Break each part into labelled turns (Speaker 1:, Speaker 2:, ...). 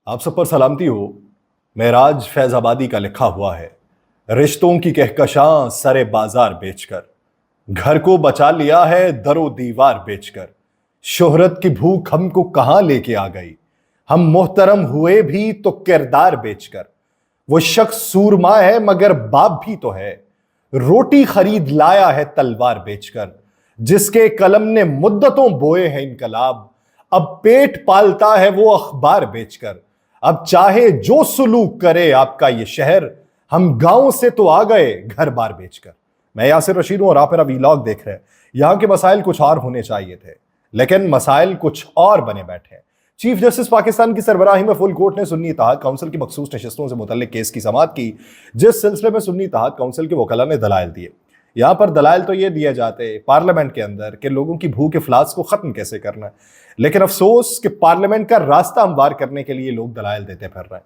Speaker 1: आप सब पर सलामती हो। महराज फैजाबादी का लिखा हुआ है, रिश्तों की कहकशां सरे बाजार बेचकर, घर को बचा लिया है दरो दीवार बेचकर। शोहरत की भूख हमको कहां लेके आ गई, हम मोहतरम हुए भी तो किरदार बेचकर। वो शख्स सूरमा है मगर बाप भी तो है, रोटी खरीद लाया है तलवार बेचकर। जिसके कलम ने मुद्दतों बोए हैं इनकलाब, अब पेट पालता है वो अखबार बेचकर। अब चाहे जो सुलूक करे आपका ये शहर, हम गांव से तो आ गए घर बार बेचकर। मैं यासिर रशीद हूं और आप मेरा वीलॉग देख रहे हैं। यहां के मसाइल कुछ और होने चाहिए थे, लेकिन मसाइल कुछ और बने बैठे हैं। चीफ जस्टिस पाकिस्तान की सरबराही में फुल कोर्ट ने सुन्नी इत्तेहाद काउंसिल की मखसूस नशिस्तों से मुतल्लिक केस की समाअत की, जिस सिलसिले में सुन्नी इत्तेहाद काउंसिल के वकला ने दलाइल दिए। यहां पर दलाइल तो ये दिए जाते पार्लियामेंट के अंदर कि लोगों की भूख इफलास को खत्म कैसे करना है, लेकिन अफसोस कि पार्लियामेंट का रास्ता हमवार करने के लिए लोग दलाइल देते फिर रहे हैं।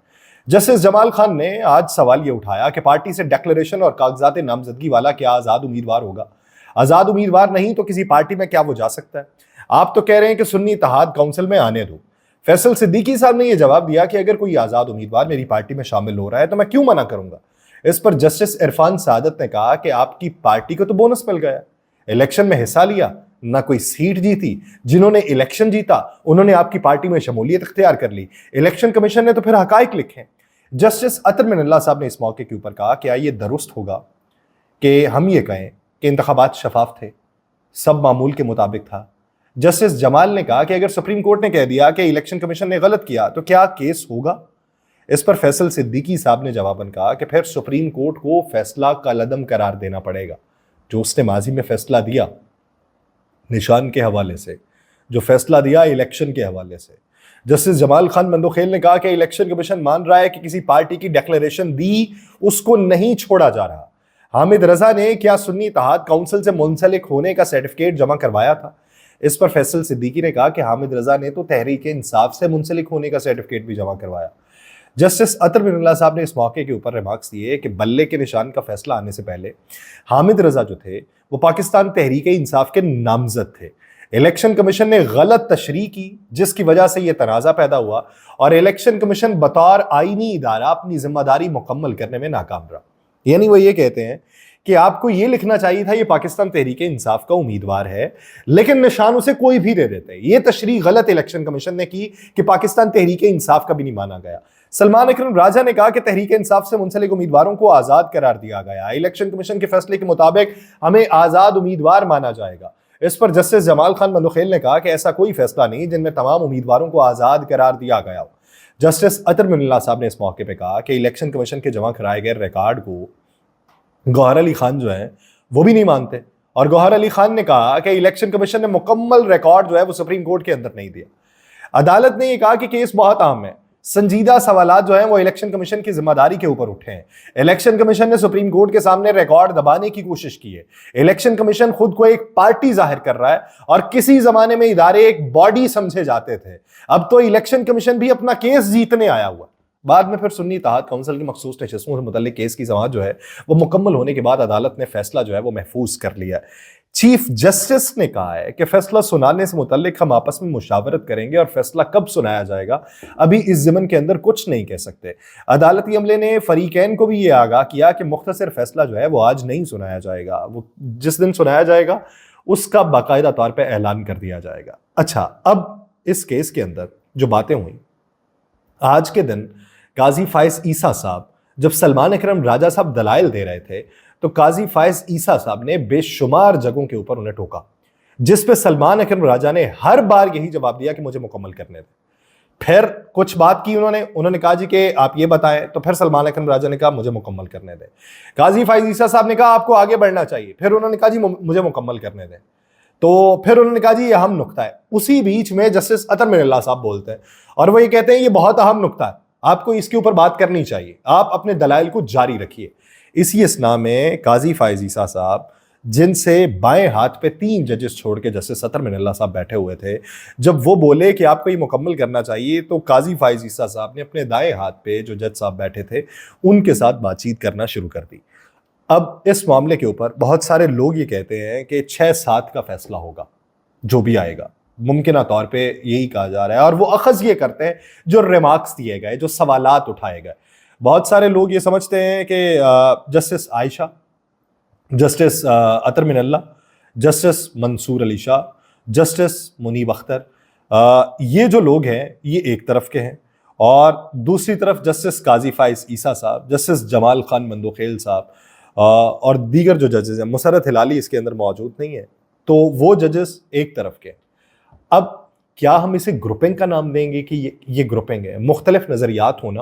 Speaker 1: जस्टिस जमाल खान ने आज सवाल ये उठाया कि पार्टी से डिक्लेरेशन और कागजात नामजदगी वाला क्या आजाद उम्मीदवार होगा? आजाद उम्मीदवार नहीं तो किसी पार्टी में क्या वो जा सकता है? आप तो कह रहे हैं कि सुन्नी इत्तेहाद काउंसिल में आने दो। फैसल सिद्दीकी साहब ने यह जवाब दिया कि अगर कोई आजाद उम्मीदवार मेरी पार्टी में शामिल हो रहा है तो मैं क्यों मना करूंगा। इस पर जस्टिस इरफान सादत ने कहा कि आपकी पार्टी को तो बोनस मिल गया, इलेक्शन में हिस्सा लिया, ना कोई सीट जीती। जिन्होंने इलेक्शन जीता उन्होंने आपकी पार्टी में शमूलियत इख्तियार कर ली। इलेक्शन कमीशन ने तो फिर हकाइक लिखे। जस्टिस अतर मिनल्ला साहब ने इस मौके के ऊपर कहा क्या ये दुरुस्त होगा कि हम ये कहें कि इंतखाबात शफाफ थे, सब मामूल के मुताबिक था? जस्टिस जमाल ने कहा कि अगर सुप्रीम कोर्ट ने कह दिया कि इलेक्शन कमीशन ने गलत किया तो क्या केस होगा? इस पर फैसल सिद्दीकी साहब ने जवाबन कहा कि फिर सुप्रीम कोर्ट को फैसला कलअदम करार देना पड़ेगा। जो उसने माजी में फैसला दिया निशान के हवाले से, जो फैसला दिया इलेक्शन के हवाले से। जस्टिस जमाल खान मंदोखेल ने कहा कि इलेक्शन कमीशन मान रहा है कि किसी पार्टी की डिक्लेरेशन दी उसको नहीं छोड़ा जा रहा। हामिद रजा ने क्या सुन्नी इत्तेहाद काउंसिल से मुंसलिक होने का सर्टिफिकेट जमा करवाया था? इस पर फैसल सिद्दीकी ने कहा कि हामिद रजा ने तो तहरीक इंसाफ से मुंसलिक होने का सर्टिफिकेट भी जमा करवाया। जस्टिस अतर मिनल्ला साहब ने इस मौके के ऊपर रिमार्क्स दिए कि बल्ले के निशान का फैसला आने से पहले हामिद रजा जो थे वो पाकिस्तान तहरीक इंसाफ के नामजद थे। इलेक्शन कमीशन ने गलत तशरीह की जिसकी वजह से यह तनाज़ा पैदा हुआ और इलेक्शन कमीशन बतौर आईनी इदारा अपनी जिम्मेदारी मुकम्मल करने में नाकाम रहा। यानी वो ये कहते हैं कि आपको ये लिखना चाहिए था ये पाकिस्तान तहरीक इंसाफ का उम्मीदवार है, लेकिन निशान उसे कोई भी दे देते। ये तशरीह गलत इलेक्शन कमीशन ने की कि पाकिस्तान तहरीक इंसाफ का भी नहीं माना गया। सलमान अकरम राजा ने कहा कि तहरीक इंसाफ से मुंसलिक उम्मीदवारों को आजाद करार दिया गया, इलेक्शन कमीशन के फैसले के मुताबिक हमें आजाद उम्मीदवार माना जाएगा। इस पर जस्टिस जमाल खान मंदोखेल ने कहा कि ऐसा कोई फैसला नहीं जिनमें तमाम उम्मीदवारों को आजाद करार दिया गया हो। जस्टिस अतर मिनल्ला साहब ने इस मौके पर कहा कि इलेक्शन कमीशन के जमा कराए गए रिकॉर्ड को गौहर अली खान जो है वो भी नहीं मानते, और गौहर अली खान ने कहा कि इलेक्शन कमीशन ने मुकम्मल रिकॉर्ड जो है वो सुप्रीम कोर्ट के अंदर नहीं दिया। अदालत ने यह कहा कि केस बहुत अहम है, संजीदा सवालात जो हैं वो इलेक्शन कमीशन की जिम्मेदारी के ऊपर उठे हैं। इलेक्शन कमीशन ने सुप्रीम कोर्ट के सामने रिकॉर्ड दबाने की कोशिश की है। इलेक्शन कमीशन खुद को एक पार्टी जाहिर कर रहा है और किसी जमाने में इदारे एक बॉडी समझे जाते थे। अब तो इलेक्शन कमीशन भी अपना केस जीतने आया हुआ। बाद में फिर सुन्नी इत्तेहाद काउंसिल की मखसूस नशिस्तों से मुतल्लिक केस की समाअत जो है वो मुकम्मल होने के बाद अदालत ने फैसला जो है वो महफूज कर लिया। चीफ जस्टिस ने कहा है कि फैसला सुनाने से मुतल्लिक हम आपस में मुशावरत करेंगे और फैसला कब सुनाया जाएगा अभी इस ज़मन के अंदर कुछ नहीं कह सकते। अदालती अमले ने फरीकैन को भी ये आगाह किया कि मुख्तसर फैसला जो है वो आज नहीं सुनाया जाएगा, वो जिस दिन सुनाया जाएगा उसका बाकायदा तौर पर ऐलान कर दिया जाएगा। अच्छा, अब इस केस के अंदर जो बातें हुई, आज के दिन काजी फायज ईसा साहब जब सलमान अकरम राजा साहब दलाइल दे रहे थे तो काजी फायज ईसा साहब ने बेशुमार जगहों के ऊपर उन्हें टोका, जिस पे सलमान अकरम राजा ने हर बार यही जवाब दिया कि मुझे मुकम्मल करने दे। फिर कुछ बात की उन्होंने कहा जी कि आप ये बताएं, तो फिर सलमान अकरम राजा ने कहा मुझे मुकम्मल करने दे। काजी फायज ईसा साहब ने कहा आपको आगे बढ़ना चाहिए, फिर उन्होंने कहा जी मुझे मुकम्मल करने दे, तो फिर उन्होंने कहा जी ये अहम नुक्ता है। उसी बीच में जस्टिस अतर मिनल्ला साहब बोलते हैं और वो ये कहते हैं ये बहुत अहम नुक्ता है, आपको इसके ऊपर बात करनी चाहिए, आप अपने दलाइल को जारी रखिए। इसी असना में काजी फायज ईसा साहब, जिनसे बाएं हाथ पे 3 जजेस छोड़ के जस्टिस अतर मिनल्ला साहब बैठे हुए थे, जब वो बोले कि आपको ये मुकम्मल करना चाहिए तो काजी फायज ईसा साहब ने अपने दाएं हाथ पे जो जज साहब बैठे थे उनके साथ बातचीत करना शुरू कर दी। अब इस मामले के ऊपर बहुत सारे लोग ये कहते हैं कि 6-7 का फैसला होगा जो भी आएगा, ممکنہ طور پہ یہی کہا جا رہا ہے، اور وہ اخذ یہ کرتے ہیں جو ریمارکس دیے گئے، جو سوالات اٹھائے گئے۔ بہت سارے لوگ یہ سمجھتے ہیں کہ جسٹس عائشہ، جسٹس عطر من اللہ، جسٹس منصور علی شاہ، جسٹس منیب اختر، یہ جو لوگ ہیں یہ ایک طرف کے ہیں، اور دوسری طرف جسٹس قاضی فائز عیسیٰ صاحب، جسٹس جمال خان مندوخیل صاحب، اور دیگر جو ججز ہیں، مسرت ہلالی اس کے اندر موجود نہیں ہے، تو وہ ججز ایک طرف کے ہیں۔ اب کیا ہم اسے گروپنگ کا نام دیں گے کہ یہ گروپنگ ہے؟ مختلف نظریات ہونا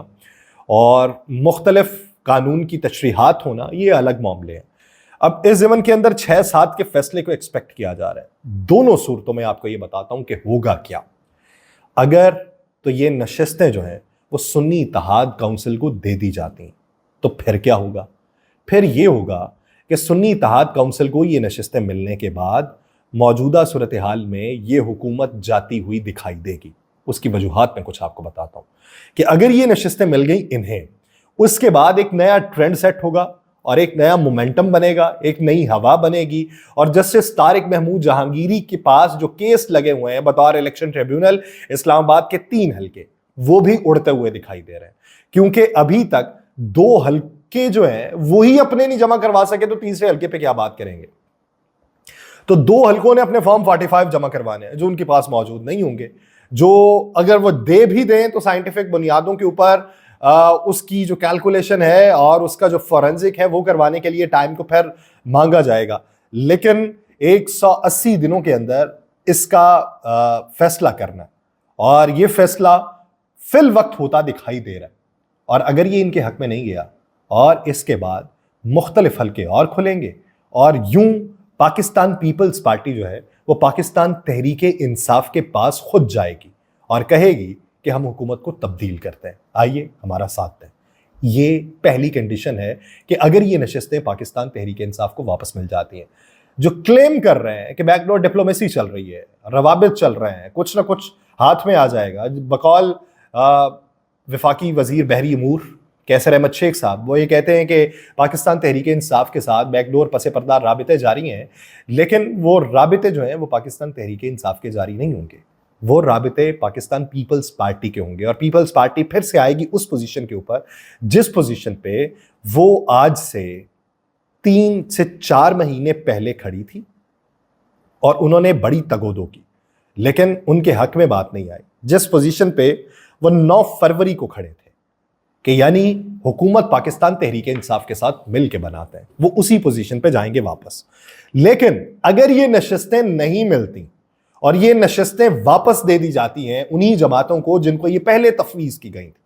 Speaker 1: اور مختلف قانون کی تشریحات ہونا یہ الگ معاملے ہیں۔ اب اس زمن کے اندر 6-7 کے فیصلے کو ایکسپیکٹ کیا جا رہا ہے۔ دونوں صورتوں میں آپ کو یہ بتاتا ہوں کہ ہوگا کیا۔ اگر تو یہ نشستیں جو ہیں وہ سنی اتحاد کونسل کو دے دی جاتی ہیں تو پھر کیا ہوگا؟ پھر یہ ہوگا کہ سنی اتحاد کونسل کو یہ نشستیں ملنے کے بعد موجودہ صورتحال میں یہ حکومت جاتی ہوئی دکھائی دے گی۔ اس کی وجوہات میں کچھ آپ کو بتاتا ہوں کہ اگر یہ نشستیں مل گئی انہیں، اس کے بعد ایک نیا ٹرینڈ سیٹ ہوگا اور ایک نیا مومنٹم بنے گا، ایک نئی ہوا بنے گی، اور جسٹس طارق محمود جہانگیری کے پاس جو کیس لگے ہوئے ہیں بطور الیکشن ٹریبیونل اسلام آباد کے 3 حلقے، وہ بھی اڑتے ہوئے دکھائی دے رہے ہیں، کیونکہ ابھی تک 2 حلقے جو ہیں وہی اپنے نہیں جمع کروا سکے تو تیسرے حلقے پہ کیا بات کریں گے؟ تو 2 حلقوں نے اپنے فارم 45 جمع کروانے ہیں جو ان کے پاس موجود نہیں ہوں گے، جو اگر وہ دے بھی دیں تو سائنٹیفک بنیادوں کے اوپر اس کی جو کیلکولیشن ہے اور اس کا جو فورنزک ہے وہ کروانے کے لیے ٹائم کو پھر مانگا جائے گا، لیکن 180 دنوں کے اندر اس کا فیصلہ کرنا، اور یہ فیصلہ فی الوقت ہوتا دکھائی دے رہا ہے۔ اور اگر یہ ان کے حق میں نہیں گیا اور اس کے بعد مختلف حلقے اور کھلیں گے، اور یوں پاکستان پیپلز پارٹی جو ہے وہ پاکستان تحریک انصاف کے پاس خود جائے گی اور کہے گی کہ ہم حکومت کو تبدیل کرتے ہیں، آئیے ہمارا ساتھ دیں۔ یہ پہلی کنڈیشن ہے کہ اگر یہ نشستیں پاکستان تحریک انصاف کو واپس مل جاتی ہیں۔ جو کلیم کر رہے ہیں کہ بیک ڈور ڈپلومیسی چل رہی ہے، روابط چل رہے ہیں، کچھ نہ کچھ ہاتھ میں آ جائے گا، بقول وفاقی وزیر بحری امور کیسر احمد شیخ صاحب، وہ یہ کہتے ہیں کہ پاکستان تحریک انصاف کے ساتھ بیک ڈور پس پردہ رابطے جاری ہیں، لیکن وہ رابطے جو ہیں وہ پاکستان تحریک انصاف کے جاری نہیں ہوں گے، وہ رابطے پاکستان پیپلز پارٹی کے ہوں گے، اور پیپلز پارٹی پھر سے آئے گی اس پوزیشن کے اوپر جس پوزیشن پہ وہ آج سے 3 سے 4 مہینے پہلے کھڑی تھی، اور انہوں نے بڑی تگودو کی لیکن ان کے حق میں بات نہیں آئی، جس پوزیشن پہ وہ 9 فروری کو کھڑے تھے کہ یعنی حکومت پاکستان تحریک انصاف کے ساتھ مل کے بناتے ہیں، وہ اسی پوزیشن پہ جائیں گے واپس۔ لیکن اگر یہ نشستیں نہیں ملتی اور یہ نشستیں واپس دے دی جاتی ہیں انہی جماعتوں کو جن کو یہ پہلے تفویض کی گئی تھی،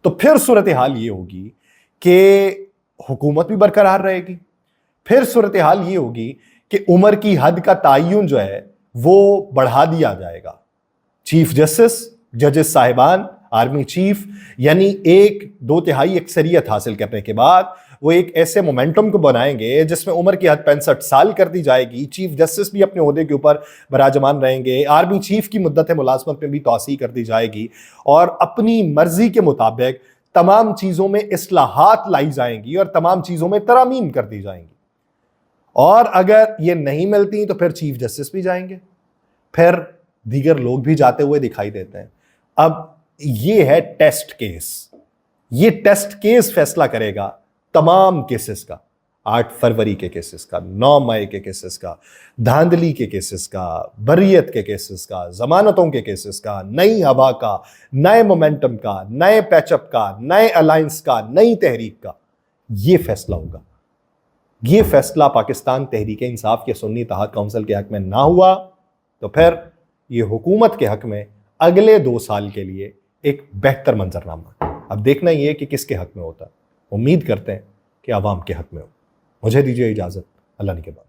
Speaker 1: تو پھر صورتحال یہ ہوگی کہ حکومت بھی برقرار رہے گی، پھر صورتحال یہ ہوگی کہ عمر کی حد کا تعین جو ہے وہ بڑھا دیا جائے گا۔ چیف جسٹس، ججز صاحبان، آرمی چیف، یعنی 1/2 اکثریت حاصل کرنے کے بعد وہ ایک ایسے مومنٹم کو بنائیں گے جس میں عمر کی حد 65 سال کر دی جائے گی، چیف جسٹس بھی اپنے عہدے کے اوپر براجمان رہیں گے، آرمی چیف کی مدت ملازمت میں بھی توسیع کر دی جائے گی، اور اپنی مرضی کے مطابق تمام چیزوں میں اصلاحات لائی جائیں گی اور تمام چیزوں میں ترامیم کر دی جائیں گی۔ اور اگر یہ نہیں ملتی تو پھر چیف جسٹس بھی جائیں گے، پھر دیگر لوگ بھی جاتے ہوئے دکھائی دیتے ہیں۔ اب یہ ہے ٹیسٹ کیس، یہ ٹیسٹ کیس فیصلہ کرے گا تمام کیسز کا، 8 فروری کے کیسز کا، 9 مئی کے کیسز کا، دھاندلی کے کیسز کا، بریت کے کیسز کا، ضمانتوں کے کیسز کا، نئی ہوا کا، نئے مومنٹم کا، نئے پیچ اپ کا، نئے الائنس کا، نئی تحریک کا، یہ فیصلہ ہوگا۔ یہ فیصلہ پاکستان تحریک انصاف کے سنی اتحاد کونسل کے حق میں نہ ہوا تو پھر یہ حکومت کے حق میں اگلے 2 سال کے لیے ایک بہتر منظرنامہ۔ اب دیکھنا یہ ہے کہ کس کے حق میں ہوتا ہے، امید کرتے ہیں کہ عوام کے حق میں ہو۔ مجھے دیجیے اجازت، اللہ نگہبان۔